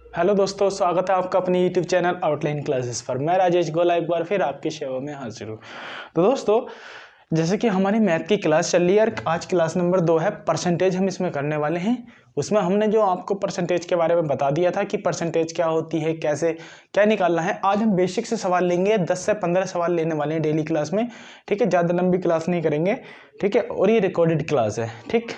Hello दोस्तों, स्वागत है आपका अपने यूट्यूब चैनल आउटलाइन क्लासेस पर। मैं राजेश गोला एक बार फिर आपकी सेवा में हाजिर हूँ। तो दोस्तों, जैसे कि हमारी मैथ की क्लास चल रही है और आज क्लास नंबर 2 है, परसेंटेज हम इसमें करने वाले हैं। उसमें हमने जो आपको परसेंटेज के बारे में बता दिया था कि परसेंटेज क्या होती है, कैसे क्या निकालना है। आज हम बेसिक से सवाल लेंगे, 10 से 15 सवाल लेने वाले हैं डेली क्लास में। ठीक है, ज़्यादा लंबी क्लास नहीं करेंगे। ठीक है, और ये रिकॉर्डेड क्लास है। ठीक,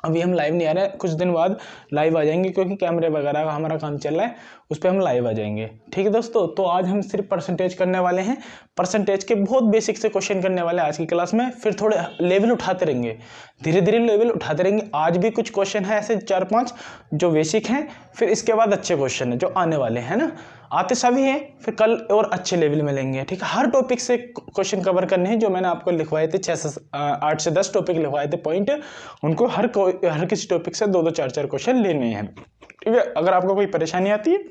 अभी हम लाइव नहीं आ रहे हैं, कुछ दिन बाद लाइव आ जाएंगे क्योंकि कैमरे वगैरह का हमारा काम चल रहा है, उस पर हम लाइव आ जाएंगे। ठीक है दोस्तों, तो आज हम सिर्फ परसेंटेज करने वाले हैं। परसेंटेज के बहुत बेसिक से क्वेश्चन करने वाले हैं आज की क्लास में। फिर थोड़े लेवल उठाते रहेंगे, धीरे धीरे लेवल उठाते रहेंगे। आज भी कुछ क्वेश्चन है ऐसे 4-5 जो बेसिक हैं, फिर इसके बाद अच्छे क्वेश्चन है जो आने वाले हैं ना, आते सभी हैं। फिर कल और अच्छे लेवल में लेंगे। ठीक है, हर टॉपिक से क्वेश्चन कवर करने हैं जो मैंने आपको लिखवाए थे। 8 से 10 टॉपिक लिखवाए थे पॉइंट, उनको हर किसी टॉपिक से 2-2 4-4 क्वेश्चन लेने हैं। ठीक है, अगर आपको कोई परेशानी आती है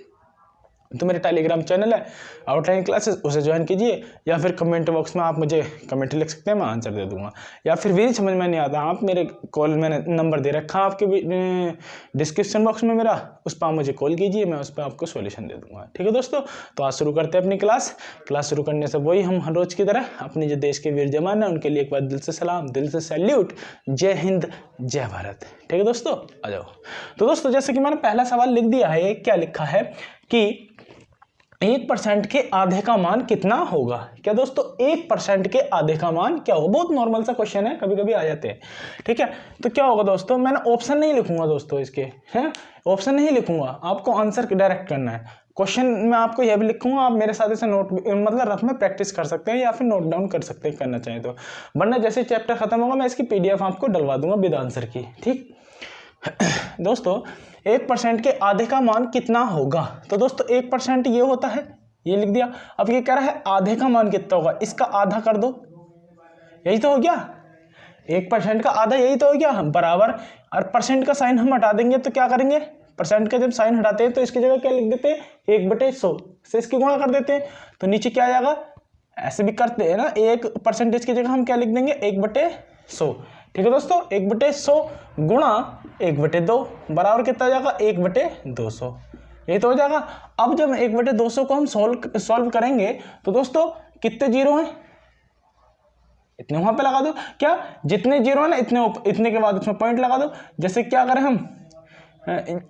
तो मेरे टेलीग्राम चैनल है आउटलाइन क्लासेस, उसे ज्वाइन कीजिए, या फिर कमेंट बॉक्स में आप मुझे कमेंट लिख सकते हैं, मैं आंसर दे दूंगा। या फिर भी समझ में नहीं आता, आप मेरे कॉल, मैंने नंबर दे रखा है आपके डिस्क्रिप्शन बॉक्स में मेरा, उस पर आप मुझे कॉल कीजिए, मैं उस पर आपको सॉल्यूशन दे दूंगा। ठीक है दोस्तों, तो आज शुरू करते हैं अपनी क्लास शुरू करने से वही हम हर रोज़ की तरह अपने जो देश के वीर जवान हैं उनके लिए एक बार दिल से सलाम, दिल से सैल्यूट। जय हिंद, जय भारत। ठीक है दोस्तों, आ जाओ। तो दोस्तों, जैसे कि मैंने पहला सवाल लिख दिया है, क्या लिखा है कि 1% के आधे का मान कितना होगा। क्या दोस्तों, 1% के आधे का मान क्या होगा? बहुत नॉर्मल सा क्वेश्चन है, कभी कभी आ जाते हैं। ठीक है, तो क्या होगा दोस्तों, मैंने ऑप्शन नहीं लिखूंगा दोस्तों, इसके हैं ऑप्शन नहीं लिखूंगा, आपको आंसर डायरेक्ट करना है। क्वेश्चन मैं आपको यह भी लिखूंगा, आप मेरे साथ इसे नोट मतलब रफ में प्रैक्टिस कर सकते हैं या फिर नोट डाउन कर सकते हैं करना चाहें तो, वरना जैसे चैप्टर खत्म होगा मैं इसकी PDF आपको डलवा दूंगा विद आंसर की। ठीक दोस्तों, 1% के आधे का मान कितना होगा? तो दोस्तों 1% ये होता है, ये लिख दिया। अब ये कह रहा है आधे का मान कितना होगा, इसका आधा कर दो, यही तो हो गया। 1% का आधा यही तो हो गया, बराबर। और परसेंट का साइन हम हटा देंगे तो क्या करेंगे, परसेंट का जब साइन हटाते हैं तो इसकी जगह क्या लिख देते हैं, 1/100 से इसकी गुणा कर देते हैं, तो नीचे क्या आ जाएगा, ऐसे भी करते हैं ना, 1% की जगह हम क्या लिख देंगे, 1/100। ठीक है दोस्तों, 1/100 गुणा 1/2 बराबर कितना हो जाएगा, 1/200। यही तो हो जाएगा। अब जब 1/200 को हम सॉल्व करेंगे तो दोस्तों कितने जीरो हैं, इतने वहां पे लगा दो। क्या, जितने जीरो है ना इतने के बाद उसमें पॉइंट लगा दो। जैसे क्या करें हम,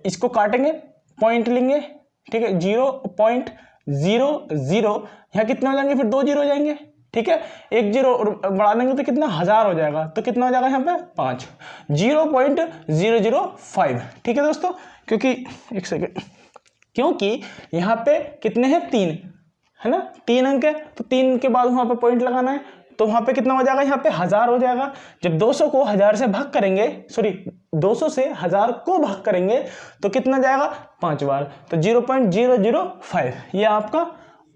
इसको काटेंगे, पॉइंट लेंगे। ठीक है, 0.00, यहाँ कितने हो जाएंगे, फिर 2 जीरो हो जाएंगे। ठीक है, 1 जीरो बढ़ा देंगे तो कितना, 1000 हो जाएगा। तो कितना हो जाएगा यहाँ पे 5, 0.005। ठीक है दोस्तों, क्योंकि एक सेकेंड, क्योंकि यहाँ पे कितने हैं, 3 है ना, 3 अंक है, तो 3 के बाद वहां पे पॉइंट लगाना है, तो वहां पे कितना हो जाएगा, यहाँ पे 1000 हो जाएगा। जब 200 को 1000 से भाग करेंगे, 200 से 1000 को भाग करेंगे तो कितना जाएगा, 5 बार, तो 0.005 ये आपका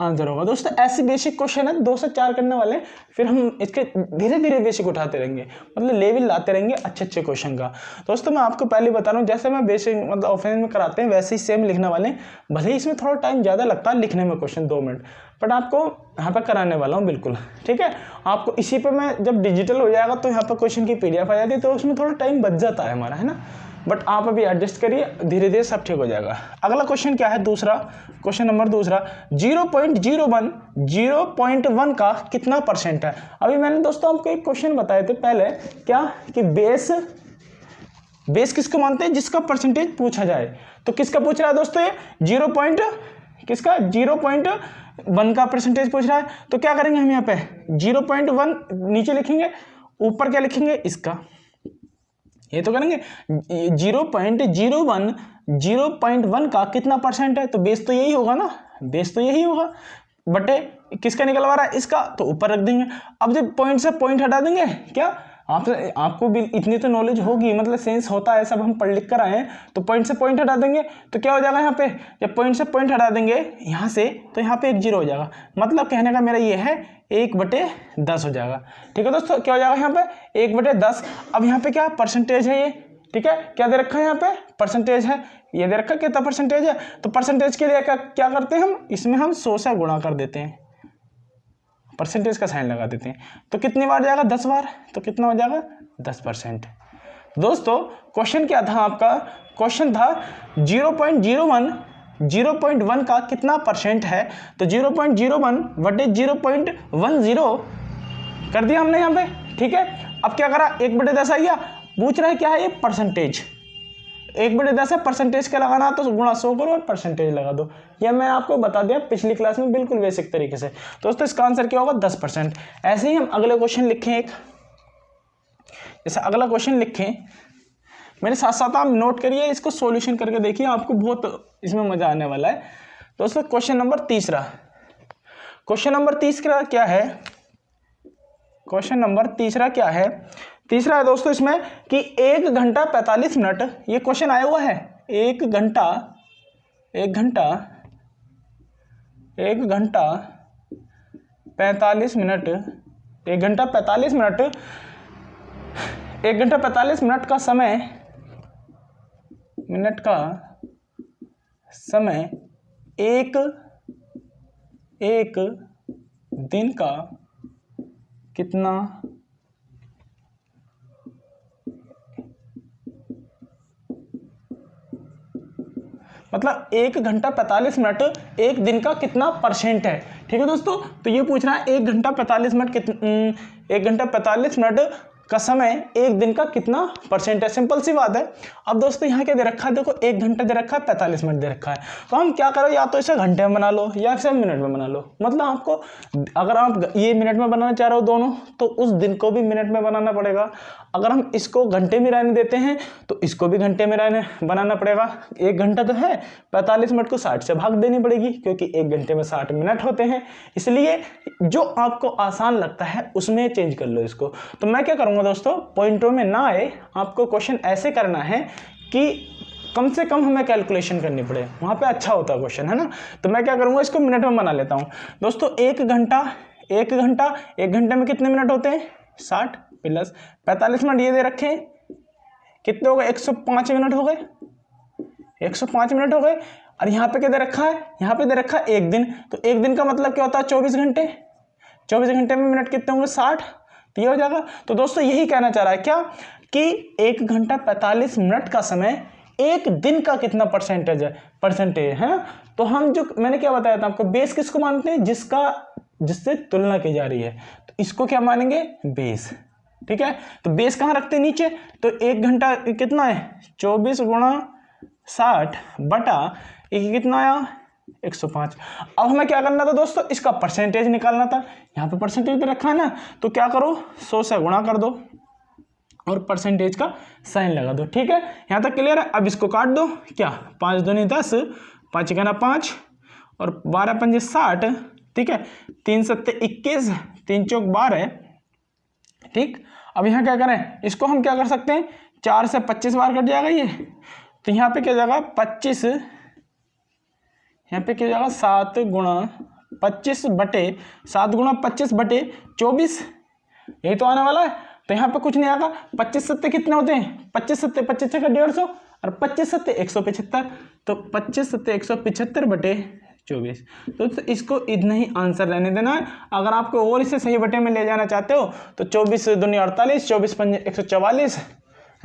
आंसर होगा। दोस्तों ऐसे बेसिक क्वेश्चन है, 2 से 4 करने वाले, फिर हम इसके धीरे धीरे बेसिक उठाते रहेंगे, मतलब लेवल लाते रहेंगे अच्छे क्वेश्चन का। दोस्तों मैं आपको पहले बता रहा हूँ, जैसे मैं बेसिक मतलब ऑफलाइन में कराते हैं वैसे ही सेम लिखने वाले हैं। भले ही इसमें थोड़ा टाइम ज़्यादा लगता है लिखने में, क्वेश्चन 2 मिनट, बट आपको यहाँ पर कराने वाला हूँ बिल्कुल। ठीक है, आपको इसी पर मैं जब डिजिटल हो जाएगा तो यहाँ पर क्वेश्चन की PDF आ जाती है, तो उसमें थोड़ा टाइम बच जाता है हमारा, है ना, बट आप अभी एडजस्ट करिए, धीरे धीरे सब ठीक हो जाएगा। अगला क्वेश्चन क्या है, दूसरा क्वेश्चन नंबर 0.1 का कितना परसेंट है। अभी मैंने दोस्तों आपको एक क्वेश्चन बताए थे पहले, क्या कि बेस किसको मानते हैं, जिसका परसेंटेज पूछा जाए। तो किसका पूछ रहा है दोस्तों, ये 0.1 का परसेंटेज पूछ रहा है। तो क्या करेंगे हम, यहाँ पे 0.1 नीचे लिखेंगे, ऊपर क्या लिखेंगे, इसका ये तो करेंगे। 0.1 का कितना परसेंट है, तो बेस तो यही होगा ना, बेस तो यही होगा, बटे किसका निकलवा रहा है, इसका, तो ऊपर रख देंगे। अब जब पॉइंट से पॉइंट हटा देंगे, क्या आपको भी इतनी तो नॉलेज होगी, मतलब सेंस होता है, सब हम पढ़ लिख कर आए हैं, तो पॉइंट से पॉइंट हटा देंगे तो क्या हो जाएगा, यहाँ पे जब पॉइंट से पॉइंट हटा देंगे यहाँ से, तो यहाँ पे 1 जीरो हो जाएगा। मतलब कहने का मेरा ये है 1/10 हो जाएगा। ठीक है दोस्तों, क्या हो जाएगा यहाँ पे 1/10। अब यहाँ पे क्या परसेंटेज है ये, ठीक है, क्या दे रखा है यहाँ पे, परसेंटेज है, ये दे रखा है कितना परसेंटेज है। तो परसेंटेज के लिए क्या करते हैं हम, इसमें हम 100 से गुणा कर देते हैं, परसेंटेज का साइन लगा देते हैं, तो कितनी बार जाएगा, 10 बार, तो कितना हो जाएगा 10%। दोस्तों क्वेश्चन क्या था आपका, क्वेश्चन था 0.01 0.1 का कितना परसेंट है, तो 0.01 बटे 0.10 कर दिया हमने यहाँ पे, ठीक है। अब क्या करा, 1/10 आ गया, पूछ रहा है क्या है ये परसेंटेज, 1/10 है, परसेंटेज का लगाना तो गुणा 100 करो और परसेंटेज लगा दो। यह मैं आपको बता दिया पिछली क्लास में बिल्कुल बेसिक तरीके से। दोस्तों इसका आंसर क्या होगा, 10%। ऐसे ही हम अगले क्वेश्चन लिखें एक, जैसे अगला क्वेश्चन लिखें, मेरे साथ साथ आप नोट करिए, इसको सॉल्यूशन करके देखिए, आपको बहुत इसमें मजा आने वाला है। दोस्तों क्वेश्चन नंबर तीसरा, क्वेश्चन नंबर तीसरा क्या है, क्वेश्चन नंबर तीसरा क्या है, तीसरा है दोस्तों इसमें कि 1 घंटा 45 मिनट, ये क्वेश्चन आया हुआ है, 1 घंटा 45 मिनट, 1 घंटा 45 मिनट, 1 घंटा 45 मिनट का समय, एक दिन का कितना मतलब 1 घंटा 45 मिनट एक दिन का कितना परसेंट है, ठीक है दोस्तों। तो ये पूछ रहा है 1 घंटा 45 मिनट 1 घंटा 45 मिनट का समय एक दिन का कितना परसेंट है, सिंपल सी बात है। अब दोस्तों यहाँ क्या दे रखा है, देखो 1 घंटा दे रखा है, 45 मिनट दे रखा है, तो हम क्या करो, या तो इसे घंटे में बना लो या फिर मिनट में बना लो। मतलब आपको अगर आप ये मिनट में बनाना चाह रहे हो दोनों, तो उस दिन को भी मिनट में बनाना पड़ेगा। अगर हम इसको घंटे में रहने देते हैं तो इसको भी घंटे में बनाना पड़ेगा। 1 घंटा तो है, 45 मिनट को 60 से भाग देनी पड़ेगी, क्योंकि 1 घंटे में 60 मिनट होते हैं। इसलिए जो आपको आसान लगता है उसमें चेंज कर लो इसको। तो मैं क्या करूँगा दोस्तों, पॉइंटों में ना आए, आपको क्वेश्चन ऐसे करना है कि कम से कम हमें कैलकुलेशन करनी पड़े, वहाँ पे अच्छा होता है क्वेश्चन, है ना। तो मैं क्या करूँगा, इसको मिनट में बना लेता हूँ दोस्तों। 1 घंटे में कितने मिनट होते हैं, 60 प्लस 45 मिनट ये दे रखे हैं, कितने हो गए, 105 मिनट हो गए, 105 मिनट हो गए। और यहाँ पे क्या दे रखा है, यहाँ पे दे रखा है 1 दिन, तो 1 दिन का मतलब क्या होता है, 24 घंटे, 24 घंटे में मिनट कितने होंगे, 60, तो ये हो जाएगा। तो दोस्तों यही कहना चाह रहा है क्या, कि 1 घंटा 45 मिनट का समय एक दिन का कितना परसेंटेज है ना। तो हम जो मैंने क्या बताया था आपको, बेस किसको मानते हैं, जिससे तुलना की जा रही है, तो इसको क्या मानेंगे, बेस, ठीक है। तो बेस कहाँ रखते हैं, नीचे। तो 1 घंटा कितना है, 24 गुणा 60 बटा ये कितना आया, 105। अब हमें क्या करना था दोस्तों, इसका परसेंटेज निकालना था। यहाँ पे परसेंटेज रखा है ना, तो क्या करो, 100 से गुणा कर दो और परसेंटेज का साइन लगा दो, ठीक है। यहाँ तक क्लियर है। अब इसको काट दो, क्या 5 दूनी 10, 5 गुना 5 और 12 पंजे 60, ठीक है। 3 सत्ते 21, 3 चौक 12, ठीक। अब यहाँ क्या करें, इसको हम क्या कर सकते हैं, 4 से 25 बार कट जाएगा ये, तो यहाँ पे क्या जाएगा 25, यहाँ पे क्या जाएगा 7 गुणा 25 बटे 7 गुणा 25 बटे 24, यही तो आने वाला है। तो यहाँ पे कुछ नहीं आएगा, 25 सत्ते कितने होते हैं, 25 सत्ते 25 का 150 और 25 सत्ते 175, तो 25 सत्ते 175 बटे 24। तो इसको इतना ही आंसर रहने देना है। अगर आपको और इसे सही बटे में ले जाना चाहते हो तो 24 दूनी 48, 24 पंजे 144,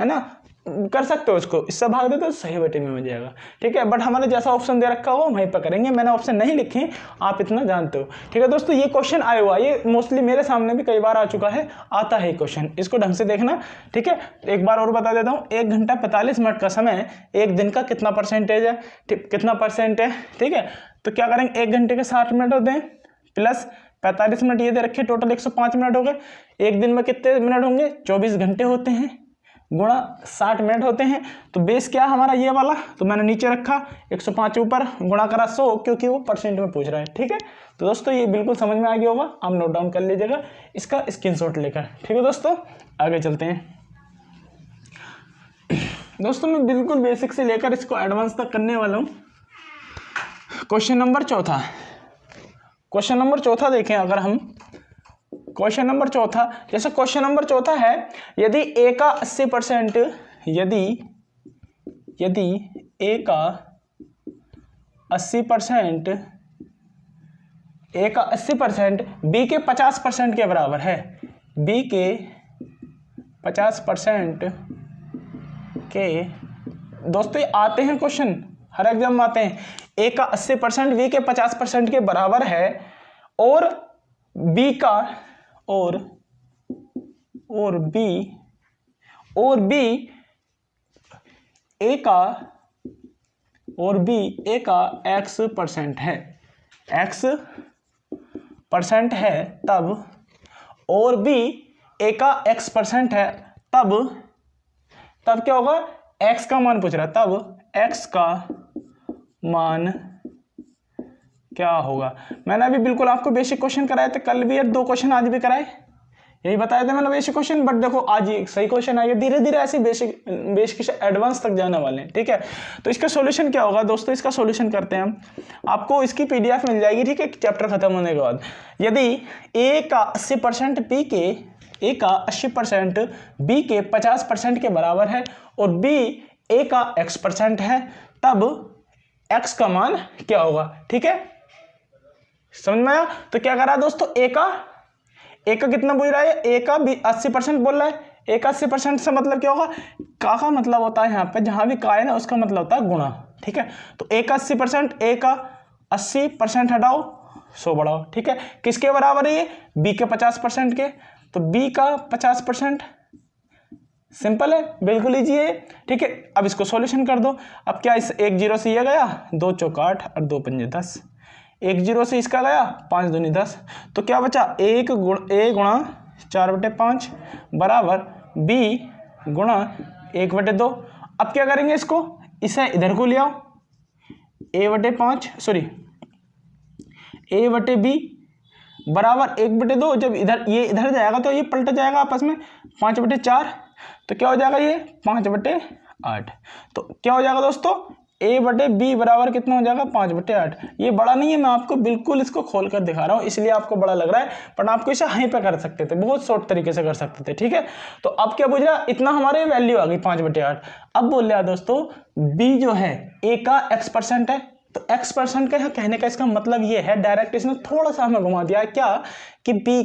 है ना, कर सकते हो, इसको इससे भाग देते हो सही बटे में हो जाएगा, ठीक है। बट हमारे जैसा ऑप्शन दे रखा हो हम वहीं पर करेंगे, मैंने ऑप्शन नहीं लिखे, आप इतना जानते हो, ठीक है दोस्तों। ये क्वेश्चन आया हुआ, ये मोस्टली मेरे सामने भी कई बार आ चुका है, आता है क्वेश्चन, इसको ढंग से देखना, ठीक है। एक बार और बता देता हूँ, 1 घंटा 45 मिनट का समय एक दिन का कितना परसेंटेज है, कितना परसेंट है, ठीक है। तो क्या करेंगे, 1 घंटे के 60 मिनट होते हैं प्लस 45 मिनट ये दे रखे, टोटल 105 मिनट हो गए। एक दिन में कितने मिनट होंगे, 24 घंटे होते हैं, गुणा 60 मिनट होते हैं। तो बेस क्या हमारा ये वाला, तो मैंने नीचे रखा 105 ऊपर, गुणा करा 100, क्योंकि वो परसेंट में पूछ रहा है, ठीक है। तो दोस्तों ये बिल्कुल समझ में आ गया होगा, आप नोट डाउन कर लीजिएगा इसका स्क्रीनशॉट लेकर, ठीक है दोस्तों। आगे चलते हैं दोस्तों, मैं बिल्कुल बेसिक से लेकर इसको एडवांस तक करने वाला हूँ। क्वेश्चन नंबर चौथा, क्वेश्चन नंबर चौथा देखें अगर हम, क्वेश्चन नंबर चौथा, जैसे क्वेश्चन नंबर चौथा है, यदि ए का 80%, यदि ए का 80%, ए का 80% बी के 50% के बराबर है, बी के 50% के, दोस्तों ये आते हैं क्वेश्चन हर एग्जाम में आते हैं। ए का 80% बी के 50% के बराबर है और बी का और बी ए का x% है, x% है, तब और बी ए का x% है, तब क्या होगा, x का मान पूछ रहा है, तब x का मान क्या होगा। मैंने अभी बिल्कुल आपको बेसिक क्वेश्चन कराए थे, कल भी 2 क्वेश्चन आज भी कराए, यही बताया था मैंने बेसिक क्वेश्चन। बट देखो आज ये सही क्वेश्चन आएगा, धीरे धीरे ऐसे बेसिक से एडवांस तक जाने वाले हैं, ठीक है। तो इसका सॉल्यूशन क्या होगा दोस्तों, इसका सॉल्यूशन करते हैं हम। आपको इसकी पीडीएफ मिल जाएगी, ठीक है, चैप्टर खत्म होने के बाद। यदि ए का 80% बी के 50% के बराबर है और बी ए का x% है, तब x का मान क्या होगा, ठीक है, समझ में आया। तो क्या करा दोस्तों, ए का कितना बोल रहा है, ए का 80% बोल रहा है। ए का 80% से मतलब क्या होगा, का मतलब होता है यहाँ पे, जहां भी का है ना उसका मतलब होता है गुणा, ठीक है। तो ए का 80%, ए का 80% हटाओ 100 बढ़ाओ, ठीक है। किसके बराबर है ये, बी के 50% के, तो बी का 50%, सिंपल है, बिल्कुल इजी है, ठीक है। अब इसको सॉल्यूशन कर दो। अब क्या, इस 1 0 से ये गया, 2 चौक 8 और 2 पंजे 10, 1 0 से इसका गया, 5 दूनी 10, तो क्या बचा, ए गुणा 4/5 बराबर बी गुणा 1/2। अब क्या करेंगे, इसको इसे इधर को ले आओ, ए बटे बी बराबर 1/2। जब ये इधर जाएगा तो ये पलट जाएगा आपस में, 5/4, तो क्या हो जाएगा, ये 5/8। तो क्या हो जाएगा दोस्तों, ए बटे बी बराबर कितना हो जाएगा, 5/8। ये बड़ा नहीं है, मैं आपको बिल्कुल इसको खोल कर दिखा रहा हूँ, इसलिए आपको बड़ा लग रहा है, पर आपको इसे यहीं पे कर सकते थे, बहुत शॉर्ट तरीके से कर सकते थे, ठीक है। तो अब क्या पूछ रहा, इतना हमारे वैल्यू आ गई 5/8। अब बोल रहा दोस्तों, बी जो है ए का x% है, तो x% का कहने का इसका मतलब ये है, डायरेक्ट इसने थोड़ा सा हमें घुमा दिया है, क्या कि बी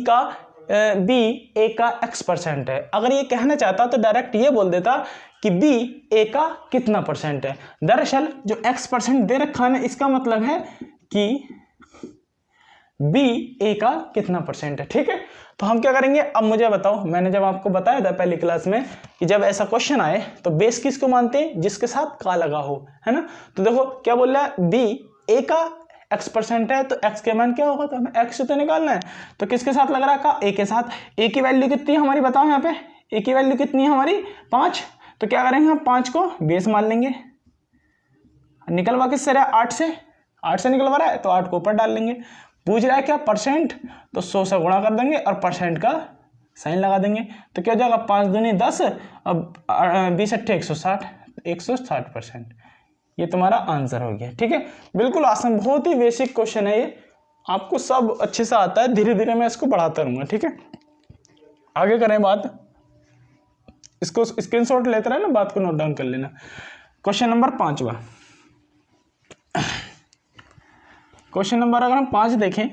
ए का x% है। अगर ये कहना चाहता तो डायरेक्ट ये बोल देता कि बी ए का कितना % है। दरअसल जो x% दे रखा है इसका मतलब है कि बी ए का कितना % है, ठीक है। तो हम क्या करेंगे, अब मुझे बताओ, मैंने जब आपको बताया था पहली क्लास में कि जब ऐसा क्वेश्चन आए तो बेस किसको मानते हैं, जिसके साथ का लगा हो, है ना। तो देखो क्या बोल रहा है, बी ए का x% है, तो x के मान क्या होगा, तो हमें x तो निकालना है, तो किसके साथ लग रहा है, का ए के साथ। ए की वैल्यू कितनी है हमारी, बताओ यहाँ पे, ए की वैल्यू कितनी है हमारी, 5। तो क्या करेंगे, हम 5 को बेस मान लेंगे, निकलवा किससे रहा है, 8 से निकलवा रहा है, तो 8 को ऊपर डाल लेंगे। पूछ रहा है क्या, %, तो 100 से गुणा कर देंगे और % का साइन लगा देंगे, तो क्या हो जाएगा, 5 दूनी 10, अब 20 × 160, 160%। ये तुम्हारा आंसर हो गया, ठीक है। बिल्कुल आसान, बहुत ही बेसिक क्वेश्चन है ये, आपको सब अच्छे से आता है, धीरे धीरे मैं इसको बढ़ाता रहूंगा, ठीक है। आगे करें बात, इसको स्क्रीनशॉट लेते रहे ना, बात को नोट डाउन कर लेना। क्वेश्चन नंबर 5वां, क्वेश्चन नंबर अगर हम 5 देखें,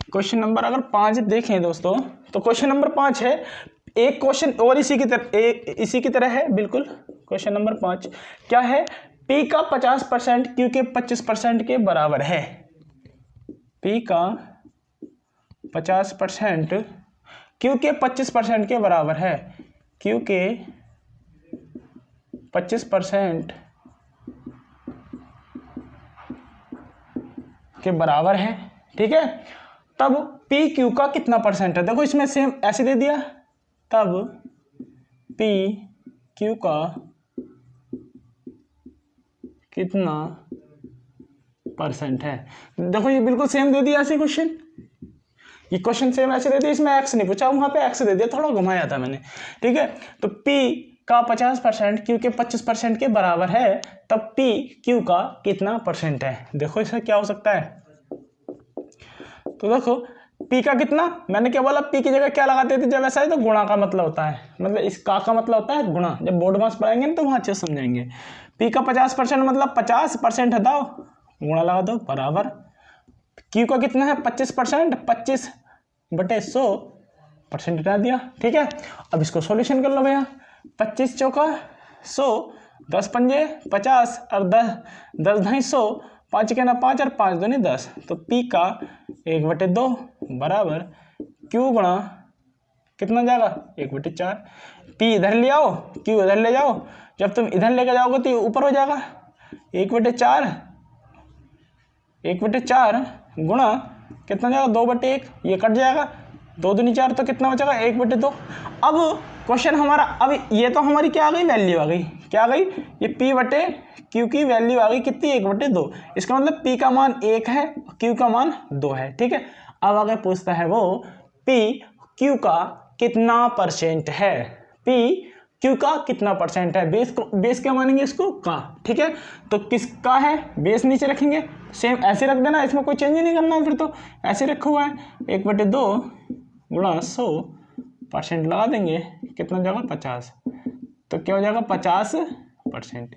क्वेश्चन नंबर अगर 5 देखें दोस्तों, तो क्वेश्चन नंबर 5 है एक क्वेश्चन और इसी की तरह है बिल्कुल। क्वेश्चन नंबर 5 क्या है, P का 50% Q के 25% के बराबर है। P का 50% Q के 25% के बराबर है, Q के 25% के बराबर है, ठीक है। तब P Q का कितना % है, देखो इसमें सेम ऐसे दे दिया, तब P Q का कितना % है। देखो ये बिल्कुल सेम दे दिया ऐसे क्वेश्चन, ये क्वेश्चन सेम ऐसे दे दिया, इसमें x नहीं पूछा, वहां पे x दे दिया, थोड़ा घुमाया था मैंने, ठीक है। तो P का 50% Q के 25% के बराबर है, तब P Q का कितना % है। देखो इसका क्या हो सकता है, तो देखो P का कितना, मैंने क्या बोला, P की जगह क्या लगाते थे जब ऐसा है, तो गुणा का मतलब होता है, मतलब इस का मतलब होता है गुणा। जब बोर्ड मास पढ़ाएंगे ना तो वहां अच्छे समझाएंगे। P का 50% मतलब 50% हटाओ, गुणा लगा दो, बराबर Q का कितना है 25%, 25/100% हटा दिया, ठीक है। अब इसको सॉल्यूशन कर लो भैया, 25 चौका 100, 10 पंजे 50 और 10 ढाई 100, 5 के ना 5 और 5 दूनी 10। तो P का 1/2 बराबर Q गुणा कितना जाएगा 1/4। P इधर ले आओ, Q इधर ले जाओ, जब तुम इधर लेकर जाओगे तो ये ऊपर हो जाएगा 1/4 गुणा कितना जाएगा 2/1, ये कट जाएगा, 2 दूनी 4 तो कितना बचेगा 1/2। अब क्वेश्चन हमारा, अब ये तो हमारी क्या आ गई वैल्यू आ गई, क्या आ गई, ये P/Q की वैल्यू आ गई कितनी 1/2। इसका मतलब P का मान 1 है, Q का मान 2 है, ठीक है। अब आगे पूछता है वो P/Q का कितना परसेंट है, P/Q का कितना परसेंट है। बेस क्या मानेंगे इसको का, ठीक है। तो किसका है, बेस नीचे रखेंगे, सेम ऐसे रख देना, इसमें कोई चेंज ही नहीं करना है, फिर तो ऐसे रखा हुआ है 1/2 गुणा 100% लगा देंगे, कितना जाएगा 50, तो क्या हो जाएगा 50%।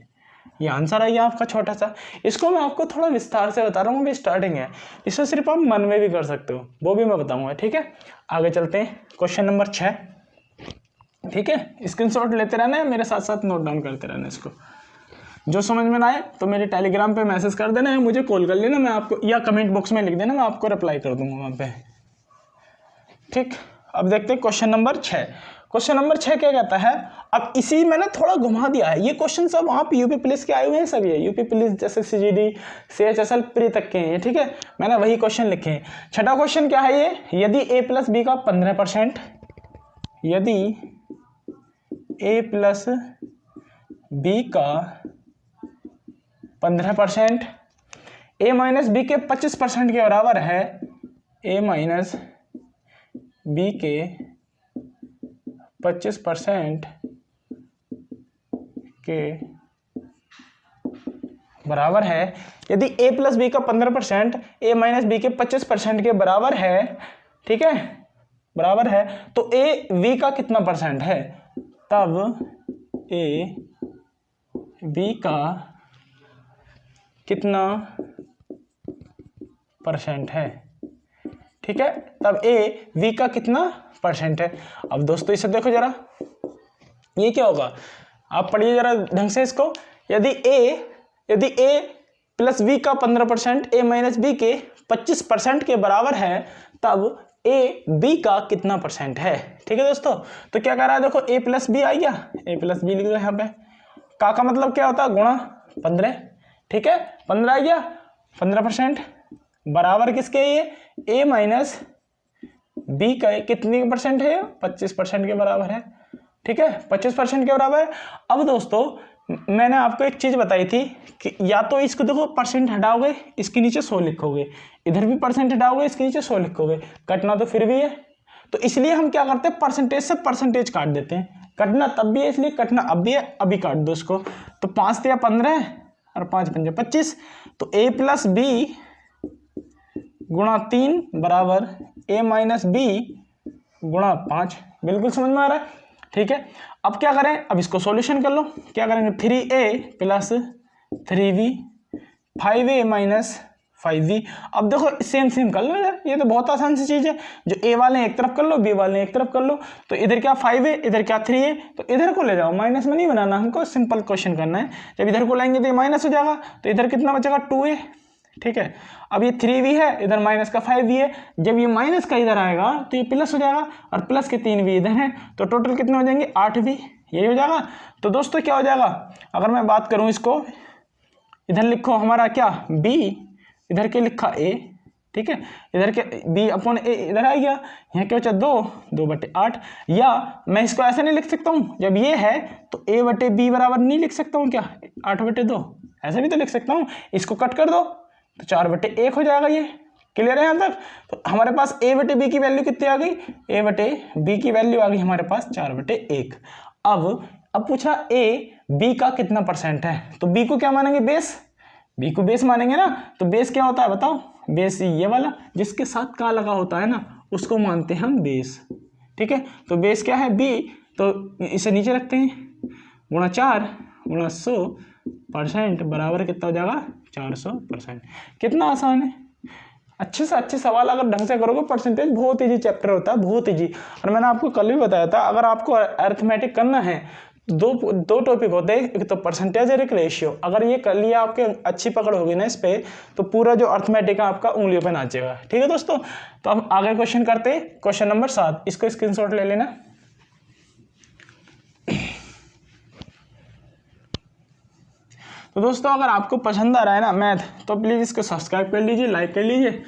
ये आंसर है आपका छोटा सा। इसको मैं आपको थोड़ा विस्तार से बता रहा हूँ, अभी स्टार्टिंग है, इसको सिर्फ आप मन में भी कर सकते हो, वो भी मैं बताऊंगा, ठीक है। आगे चलते हैं, क्वेश्चन नंबर 6, ठीक है। स्क्रीनशॉट लेते रहना है, मेरे साथ साथ नोट डाउन करते रहना इसको। जो समझ में ना आए तो मेरे टेलीग्राम पे मैसेज कर देना है, मुझे कॉल कर लेना, मैं आपको, या कमेंट बॉक्स में लिख देना, मैं आपको रिप्लाई कर दूंगा वहाँ पे, ठीक। अब देखते हैं क्वेश्चन नंबर 6। क्वेश्चन नंबर 6 क्या कहता है, अब इसी मैंने थोड़ा घुमा दिया है, ये क्वेश्चन सब आप यूपी पुलिस के आए हुए हैं, सब ये यूपी पुलिस जैसे CGD CHSL प्री तक के हैं, ठीक है। मैंने वही क्वेश्चन लिखे हैं। छठा क्वेश्चन क्या है ये, यदि A+B का 15%, यदि A+B का 15% A-B के 25% के बराबर है, A-B के 25% के बराबर है, यदि A+B का 15% A-B के 25% के बराबर है, ठीक है, बराबर है, तो A-B का कितना परसेंट है, तब A-B का कितना परसेंट है, ठीक है, तब A-B का कितना परसेंट है। अब दोस्तों इसे देखो जरा, ये क्या होगा, आप पढ़िए जरा ढंग से इसको। यदि A+B का 15% A-B के 25% के बराबर है, तब A-B का कितना परसेंट है, ठीक है दोस्तों। तो क्या कर रहा है, देखो A+B आ गया, A+B लिख दो यहाँ पे, का मतलब क्या होता है, गुणा 15, ठीक है, 15 आ गया, 15% बराबर किसके, ये A-B का कितने परसेंट है, 25% के बराबर है, ठीक है, 25% के बराबर है। अब दोस्तों मैंने आपको एक चीज बताई थी कि या तो इसको देखो परसेंट हटाओगे, इसके नीचे 100 लिखोगे, इधर भी परसेंट हटाओगे, इसके नीचे 100 लिखोगे, कटना तो फिर भी है, तो इसलिए हम क्या करते हैं, परसेंटेज से परसेंटेज काट देते हैं, कटना तब भी है इसलिए कटना अब भी है, अभी काट दो इसको। तो 5 × 15 और 5 × 5 25, तो A+B गुणा 3 बराबर A-B गुणा 5, बिल्कुल समझ में आ रहा है, ठीक है। अब क्या करें, अब इसको सॉल्यूशन कर लो, क्या करेंगे, 3A + 3B 5A - 5B। अब देखो सेम कर लो यार, ये तो बहुत आसान सी चीज़ है, जो A वाले एक तरफ कर लो, B वाले एक तरफ कर लो, तो इधर क्या 5A, इधर क्या 3A, तो इधर को ले जाओ, माइनस में नहीं बनाना हमको, सिंपल क्वेश्चन करना है। जब इधर को लाएंगे तो ये माइनस हो जाएगा, तो इधर कितना बचेगा 2A, ठीक है। अब ये 3B है, इधर माइनस का 5B है, जब ये माइनस का इधर आएगा तो ये प्लस हो जाएगा, और प्लस के 3B इधर हैं, तो टोटल कितने हो जाएंगे 8B, यही हो जाएगा। तो दोस्तों क्या हो जाएगा, अगर मैं बात करूं इसको, इधर लिखो हमारा क्या B, इधर के लिखा A, ठीक है, इधर के B/A इधर आ गया, यहाँ क्या बचा 2/8, या मैं इसको ऐसे नहीं लिख सकता हूँ, जब ये है तो A/B बराबर नहीं लिख सकता हूँ क्या 8/2, ऐसे भी तो लिख सकता हूँ, इसको कट कर दो तो 4/1 हो जाएगा, ये क्लियर है यहाँ तक। तो हमारे पास A/B की वैल्यू कितनी आ गई, A/B की वैल्यू आ गई हमारे पास 4/1। अब पूछा A-B का कितना परसेंट है, तो B को क्या मानेंगे, बेस, B को बेस मानेंगे ना, तो बेस क्या होता है बताओ, बेस ये वाला जिसके साथ का लगा होता है ना, उसको मानते हैं हम बेस, ठीक है। तो बेस क्या है B, तो इसे नीचे रखते हैं, गुणा 4 गुणा 100% बराबर कितना हो जाएगा 400%। कितना आसान है, अच्छे से अच्छे सवाल अगर ढंग से करोगे, परसेंटेज बहुत ईजी चैप्टर होता है, बहुत ईजी। और मैंने आपको कल भी बताया था, अगर आपको अरिथमेटिक करना है दो टॉपिक होते हैं, एक तो परसेंटेज और एक रेशियो। अगर ये कर लिया आपके अच्छी पकड़ होगी ना इस पे, तो पूरा जो अर्थमेटिक है आपका उंगलियों पे नाचेगा। ठीक है दोस्तों, तो हम आगे क्वेश्चन करते हैं। क्वेश्चन नंबर 7, इसको स्क्रीनशॉट ले लेना। तो दोस्तों अगर आपको पसंद आ रहा है ना मैथ, तो प्लीज़ इसको सब्सक्राइब कर लीजिए, लाइक कर लीजिए।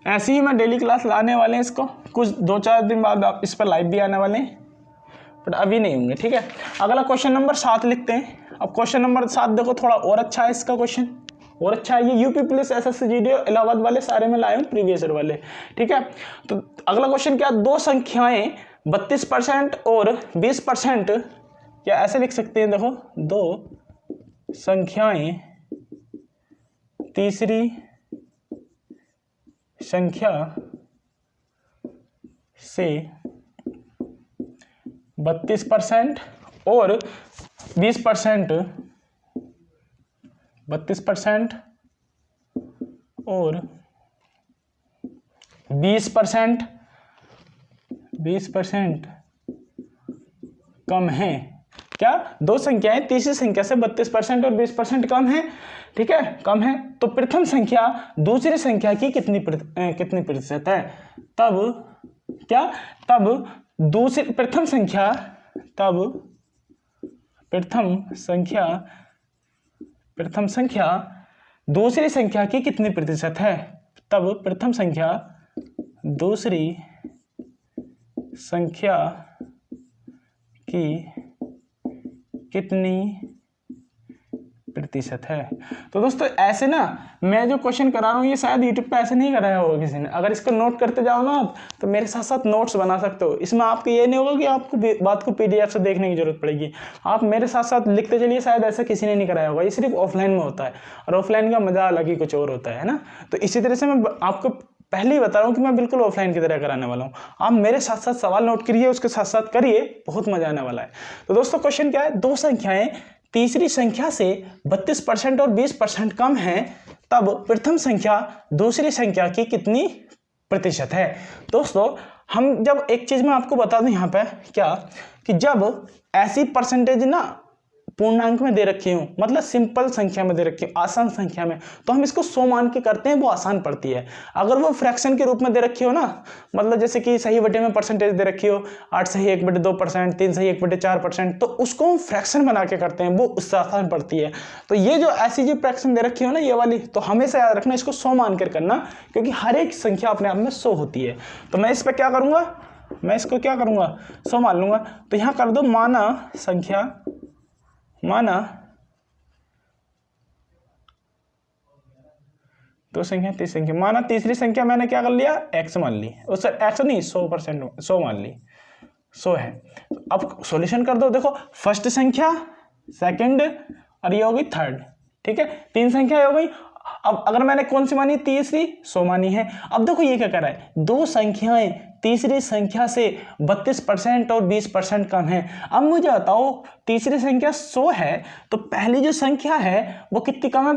ऐसे ही मैं डेली क्लास लाने वाले हैं, इसको कुछ 2-4 दिन बाद आप इस पर लाइव भी आने वाले हैं, बट अभी नहीं होंगे। ठीक है, अगला क्वेश्चन नंबर 7 लिखते हैं। अब क्वेश्चन नंबर 7 देखो, थोड़ा और अच्छा है इसका क्वेश्चन, और अच्छा है। ये UP police SSC GD Allahabad वाले सारे में लाए हूँ, प्रीवियस ईयर वाले। ठीक है, तो अगला क्वेश्चन क्या, दो संख्याएं 32% और 20%, या ऐसे लिख सकते हैं, देखो दो संख्याएं तीसरी संख्या से 32% और 20%, 32% और 20%, 20% कम है। क्या, दो संख्याएं तीसरी संख्या से 32% और 20% कम है। ठीक है, कम है, तो प्रथम संख्या दूसरी संख्या की कितनी प्रतिशत है। तब क्या, तब दूसरी प्रथम संख्या दूसरी संख्या की कितनी प्रतिशत है। तब प्रथम संख्या दूसरी संख्या की कितनी प्रतिशत है। तो दोस्तों ऐसे ना, मैं जो क्वेश्चन करा रहा हूँ ये शायद यूट्यूब पे ऐसे नहीं कराया होगा किसी ने। अगर इसको नोट करते जाओ ना आप, तो मेरे साथ साथ नोट्स बना सकते हो। इसमें आपको ये नहीं होगा कि आपको बात को PDF से देखने की जरूरत पड़ेगी, आप मेरे साथ साथ लिखते चलिए। शायद ऐसा किसी ने नहीं कराया होगा, ये सिर्फ ऑफलाइन में होता है, और ऑफलाइन का मजा अलग ही कुछ और होता है ना। तो इसी तरह से मैं आपको पहले ही बता रहा हूँ कि मैं बिल्कुल ऑफलाइन की तरह कराने वाला हूँ। आप मेरे साथ साथ सवाल नोट करिए, उसके साथ साथ करिए, बहुत मजा आने वाला है। तो दोस्तों क्वेश्चन क्या है, दो संख्याएं तीसरी संख्या से 32% और 20% कम है, तब प्रथम संख्या दूसरी संख्या की कितनी प्रतिशत है। दोस्तों हम जब एक चीज मैं आपको बता दूं यहाँ पे क्या, कि जब ऐसी परसेंटेज ना पूर्णांक में दे रखी हूँ, मतलब सिंपल संख्या में दे रखी हूँ, आसान संख्या में, तो हम इसको 100 मान के करते हैं, वो आसान पड़ती है। अगर वो फ्रैक्शन के रूप में दे रखी हो ना, मतलब जैसे कि सही बटे में परसेंटेज दे रखी हो 8 सही 1/2%, 3 सही 1/4%, तो उसको हम फ्रैक्शन बना के करते हैं, वो उससे आसान पड़ती है। तो ये जो ऐसी जो फ्रैक्शन दे रखी हो ना, ये वाली, तो हमेशा याद रखना इसको 100 मान कर करना, क्योंकि हर एक संख्या अपने आप में 100 होती है। तो मैं इस पर क्या करूँगा, मैं इसको क्या करूँगा, 100 मान लूँगा। तो यहाँ कर दो माना संख्या, माना दो संख्या तीसरी संख्या, माना तीसरी संख्या मैंने क्या कर लिया, x मान ली, उससे x नहीं 100% 100 मान ली, 100 है। अब सॉल्यूशन कर दो, देखो फर्स्ट संख्या, सेकंड, और ये हो गई थर्ड। ठीक है, 3 संख्या हो गई। अब अगर मैंने कौन सी मानी, तीसरी 100 मानी है। अब देखो ये क्या कर रहा है, दो संख्याएं तीसरी संख्या से 32% और 20% कम है। अब मुझे बताओ तीसरी संख्या 100 है, तो पहली जो संख्या है वो कितनी कम है,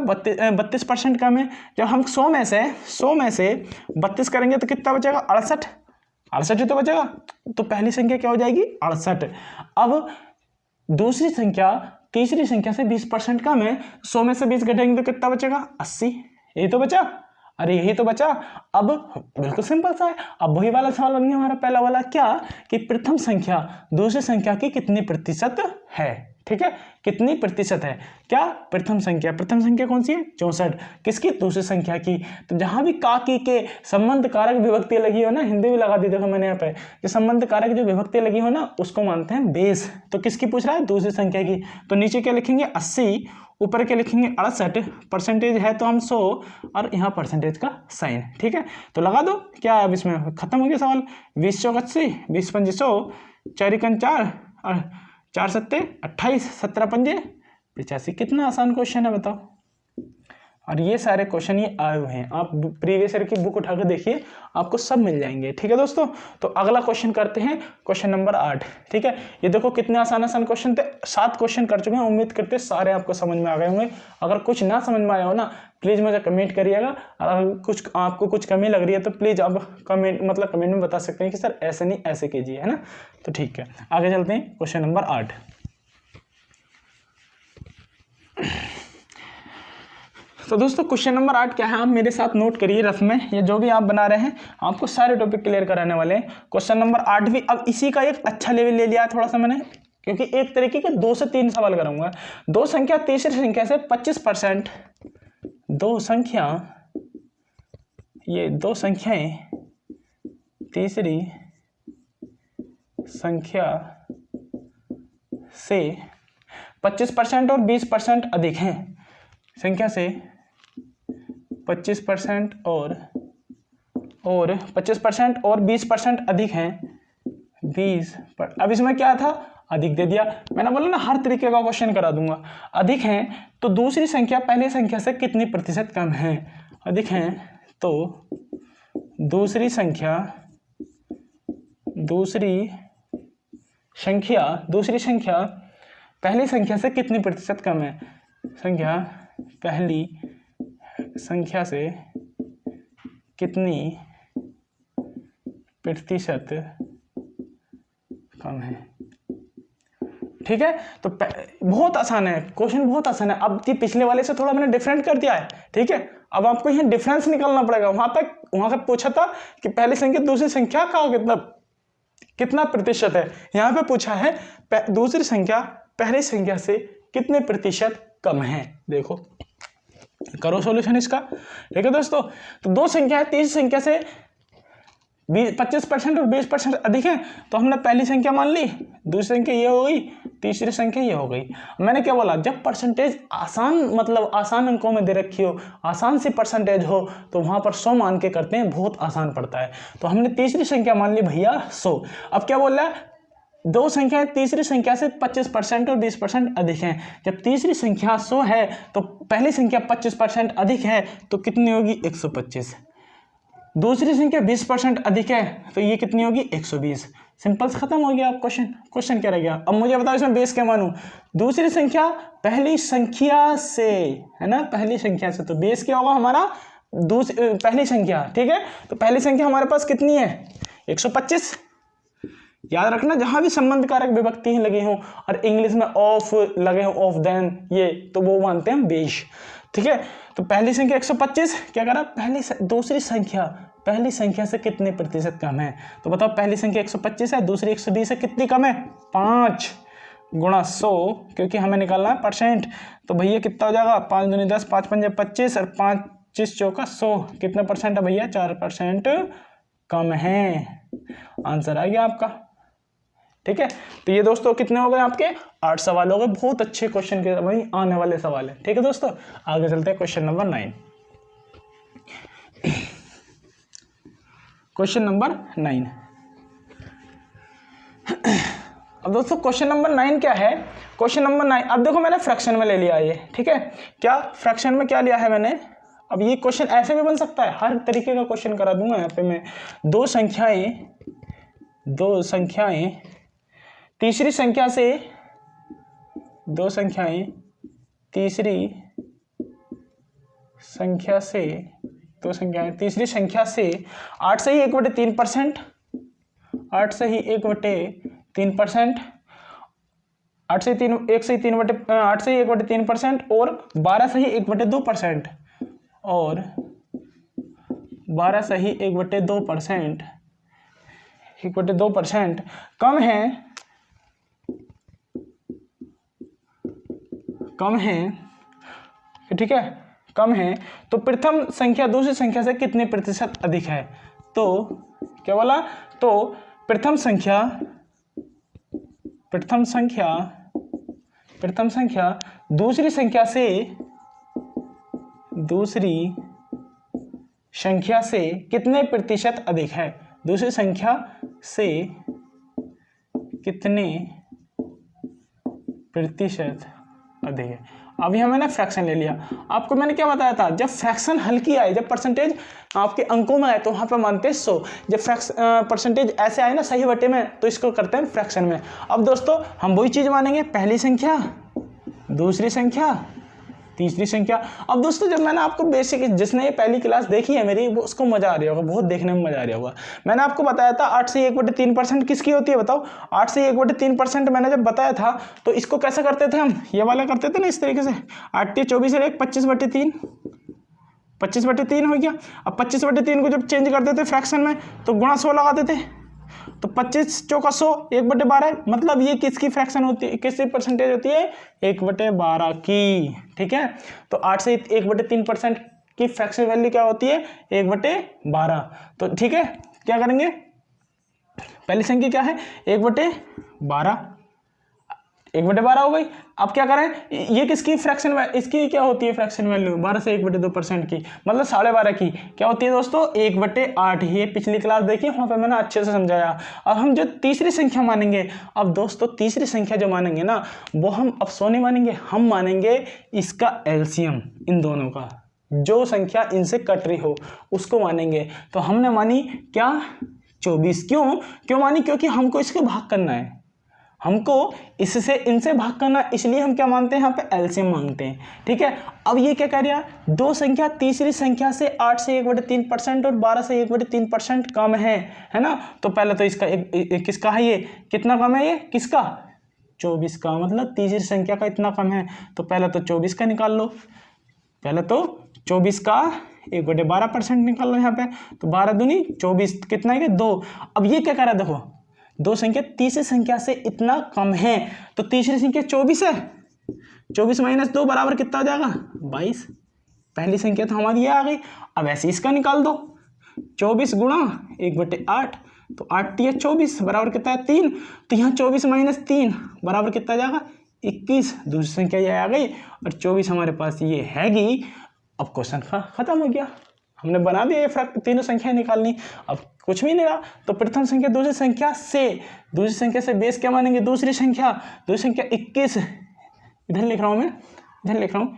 32% कम है। जब हम 100 में से 32 करेंगे तो कितना बचेगा, 68 ही तो बचेगा। तो पहली संख्या क्या हो जाएगी, 68। अब दूसरी संख्या तीसरी संख्या से 20% कम है, 100 में से 20 घटाएंगे तो कितना बचेगा, 80। यही तो बचा, अरे यही तो बचा। अब बिल्कुल सिंपल सा है। अब वही वाला सवाल बन गया हमारा पहला वाला, क्या कि प्रथम संख्या दूसरी संख्या की कितनी प्रतिशत है। ठीक है, कितनी प्रतिशत है, क्या प्रथम संख्या कौन सी है, 64, किसकी, दूसरी संख्या की। तो जहां भी का की के संबंध कारक विभक्ति लगी हो ना, हिंदी भी लगा दी देखो मैंने यहाँ पे, जो संबंध कारक जो विभक्ति लगी हो ना, उसको मानते हैं बेस। तो किसकी पूछ रहा है, दूसरी संख्या की। तो नीचे क्या लिखेंगे, 80, ऊपर क्या लिखेंगे, 68, परसेंटेज है तो हम 100, और यहाँ परसेंटेज का साइन। ठीक है, तो लगा दो, क्या अब इसमें खत्म हो गया सवाल। 20 चौक 80, 20 पंजे 100, 4 4 और 4 सत्ते 28, 17 पंजे 85। कितना आसान क्वेश्चन है बताओ। और ये सारे क्वेश्चन ये आए हुए हैं, आप प्रीवियस ईयर की बुक उठा के देखिए, आपको सब मिल जाएंगे। ठीक है दोस्तों, तो अगला क्वेश्चन करते हैं, क्वेश्चन नंबर 8। ठीक है, ये देखो कितने आसान क्वेश्चन थे, 7 क्वेश्चन कर चुके हैं। उम्मीद करते हैं सारे आपको समझ में आ गए होंगे। अगर कुछ ना समझ में आया हो ना, प्लीज़ मुझे कमेंट करिएगा। अगर कुछ आपको कुछ कमी लग रही है तो प्लीज़ आप कमेंट में बता सकते हैं कि सर ऐसे नहीं ऐसे कीजिए, है ना। तो ठीक है, आगे चलते हैं, क्वेश्चन नंबर 8। तो दोस्तों क्वेश्चन नंबर 8 क्या है, आप मेरे साथ नोट करिए रफ में, ये जो भी आप बना रहे हैं आपको सारे टॉपिक क्लियर कराने वाले हैं। क्वेश्चन नंबर 8 भी अब इसी का एक अच्छा लेवल ले लिया है थोड़ा सा मैंने, क्योंकि एक तरीके के 2 से 3 सवाल करूंगा। दो संख्या तीसरी संख्या से 25%, दो संख्याएं तीसरी संख्या से 25% और 20% अधिक हैं, संख्या से 25% और 25% और 20% अधिक हैं 20 पर। अब इसमें क्या था, अधिक दे दिया, मैंने बोला ना हर तरीके का क्वेश्चन करा दूंगा। अधिक हैं तो दूसरी संख्या पहली संख्या से कितनी प्रतिशत कम है, अधिक हैं तो दूसरी संख्या पहली संख्या से कितनी प्रतिशत कम है, संख्या पहली संख्या से कितनी प्रतिशत कम है। ठीक है, तो बहुत आसान है क्वेश्चन, बहुत आसान है। अब पिछले वाले से थोड़ा मैंने डिफरेंट कर दिया है। ठीक है, अब आपको यहाँ डिफरेंस निकालना पड़ेगा। वहां पे पूछा था कि पहली संख्या दूसरी संख्या का कितना प्रतिशत है, यहाँ पे पूछा है दूसरी संख्या पहली संख्या से कितने प्रतिशत कम है। देखो करो सॉल्यूशन इसका। ठीक है दोस्तों, तो दो संख्या है तीसरी संख्या से 25% और 20% अधिक है, तो हमने पहली संख्या मान ली, दूसरी संख्या ये हो गई, तीसरी संख्या ये हो गई। मैंने क्या बोला, जब परसेंटेज आसान अंकों में दे रखी हो, आसान सी परसेंटेज हो, तो वहां पर 100 मान के करते हैं, बहुत आसान पड़ता है। तो हमने तीसरी संख्या मान ली भैया 100। अब क्या बोल रहा है, दो संख्याएं तीसरी संख्या से 25% और 20% अधिक हैं। जब तीसरी संख्या 100 है तो पहली संख्या 25% अधिक है, तो कितनी होगी 125। दूसरी संख्या 20% अधिक है तो ये कितनी होगी 120। सिंपल से खत्म हो गया। आप क्वेश्चन क्या रह गया। अब मुझे बताओ इसमें बेस क्या मानूं, दूसरी संख्या पहली संख्या से, है ना, पहली संख्या से, तो बेस क्या होगा हमारा पहली संख्या। ठीक है, तो पहली संख्या हमारे पास कितनी है 125। याद रखना, जहां भी संबंध कारक विभक्ति लगे हों और इंग्लिश में ऑफ लगे हों, ऑफ देन, ये तो वो मानते हैं बेस। ठीक है, तो पहली संख्या 125 क्या करा, दूसरी संख्या पहली संख्या से कितने प्रतिशत कम है। तो बताओ पहली संख्या 125 है, दूसरी 120 है, कितनी कम है 5 गुणा 100, क्योंकि हमें निकालना है परसेंट। तो भैया कितना हो जाएगा 5 दूनी 10, 5 पंजे 25 और 5 25 चौका 100, कितना परसेंट है भैया 4% कम है। आंसर आ गया आपका। ठीक है, तो ये दोस्तों कितने हो गए आपके 8 सवाल हो गए। बहुत अच्छे क्वेश्चन के वही आने वाले सवाल है। ठीक है दोस्तों, आगे चलते हैं क्वेश्चन नंबर 9। Question number 9। अब दोस्तों क्वेश्चन नंबर 9 क्या है, क्वेश्चन नंबर 9 अब देखो मैंने फ्रैक्शन में ले लिया ये। ठीक है, क्या फ्रैक्शन में क्या लिया है मैंने। अब ये क्वेश्चन ऐसे भी बन सकता है, हर तरीके का क्वेश्चन करा दूंगा यहाँ पे मैं। दो संख्याएं तीसरी संख्या से, दो संख्याएं तीसरी संख्या से, दो संख्याएं तीसरी संख्या से 8 से ही 1/3%, 8 से ही 1/3%, 8 से 1/3% और 12 से ही 1/2%, और 12 से ही 1/2% 1/2% कम है। ठीक है, कम है तो प्रथम संख्या दूसरी संख्या से कितने प्रतिशत अधिक है। तो क्या बोला, तो प्रथम संख्या दूसरी संख्या से कितने प्रतिशत अधिक है, दूसरी संख्या से कितने प्रतिशत अधिक है। अभी हमें ना फ्रैक्शन ले लिया। आपको मैंने क्या बताया था, जब फ्रैक्शन हल्की आए, जब परसेंटेज आपके अंकों में आए तो वहां पे मानते हैं 100। जब परसेंटेज ऐसे आए ना सही बटे में, तो इसको करते हैं फ्रैक्शन में। अब दोस्तों हम वही चीज मानेंगे, पहली संख्या दूसरी संख्या तीसरी संख्या। अब दोस्तों जब मैंने आपको बेसिक, जिसने ये पहली क्लास देखी है मेरी, वो उसको मजा आ रहा होगा, बहुत देखने में मजा आ रहा होगा। मैंने आपको बताया था 8 से 1/3% किसकी होती है, बताओ 8 से 1/3% मैंने जब बताया था तो इसको कैसे करते थे हम, ये वाला करते थे ना इस तरीके से, 8 × 24 = 25/3, 25/3 हो गया। अब 25/3 को जब चेंज कर देते फ्रैक्शन में तो गुणा 100 लगा देते, तो 25 चौका 100, 1/12, मतलब ये किसकी फ्रैक्शन होती है, किसकी परसेंटेज होती है, 1/12 की। ठीक है, तो 8 से 1/3% की फ्रैक्शन वैल्यू क्या होती है, 1/12। तो ठीक है, क्या करेंगे, पहली संख्या क्या है, 1/12, 1/12 हो गई। अब क्या करें, ये किसकी फ्रैक्शन, इसकी क्या होती है फ्रैक्शन वैल्यू, 12 से 1/2% की, मतलब 12.5 की क्या होती है दोस्तों, 1/8। ये पिछली क्लास देखिए, वहाँ पे मैंने अच्छे से समझाया। अब हम जो तीसरी संख्या मानेंगे, अब दोस्तों तीसरी संख्या जो मानेंगे ना, वो हम अब 100 नहीं मानेंगे, हम मानेंगे इसका एलसीएम, इन दोनों का, जो संख्या इनसे कट रही हो उसको मानेंगे। तो हमने मानी क्या, 24। क्यों मानी, क्योंकि हमको इसके भाग करना है, हमको इससे इनसे भाग करना, इसलिए हम क्या मानते हैं, यहाँ पे एलसीएम मांगते हैं। ठीक है, अब ये क्या कर रहा है, दो संख्या तीसरी संख्या से 8 से 1/3% और 12 से 1/3% कम है ना। तो पहले तो इसका किसका है, ये कितना कम है, ये किसका, 24 का, मतलब तीसरी संख्या का इतना कम है। तो पहले तो 24 का निकाल लो, पहले तो 24 का 1/12% निकाल लो यहाँ पे, तो 12 दूनी 24, कितना है, 2। अब ये क्या कर रहा है, देखो दो संख्या तीसरी संख्या से इतना कम है, तो तीसरी संख्या 24 है, 24 - 2 बराबर कितना हो जाएगा, 22। पहली संख्या तो हमारी ये आ गई। अब ऐसे इसका निकाल दो, 24 गुणा 1/8, तो 8 या 24 बराबर कितना है, 3। तो यहाँ 24 - 3 बराबर कितना आ जाएगा, 21। दूसरी संख्या ये आ गई और 24 हमारे पास ये हैगी। अब क्वेश्चन खत्म हो गया, हमने बना दिया ये तीनों संख्या निकालनी, अब कुछ भी नहीं रहा। तो प्रथम संख्या दूसरी संख्या से बेस क्या मानेंगे, दूसरी संख्या 21, इधर लिख रहा हूँ मैं, इधर लिख रहा हूँ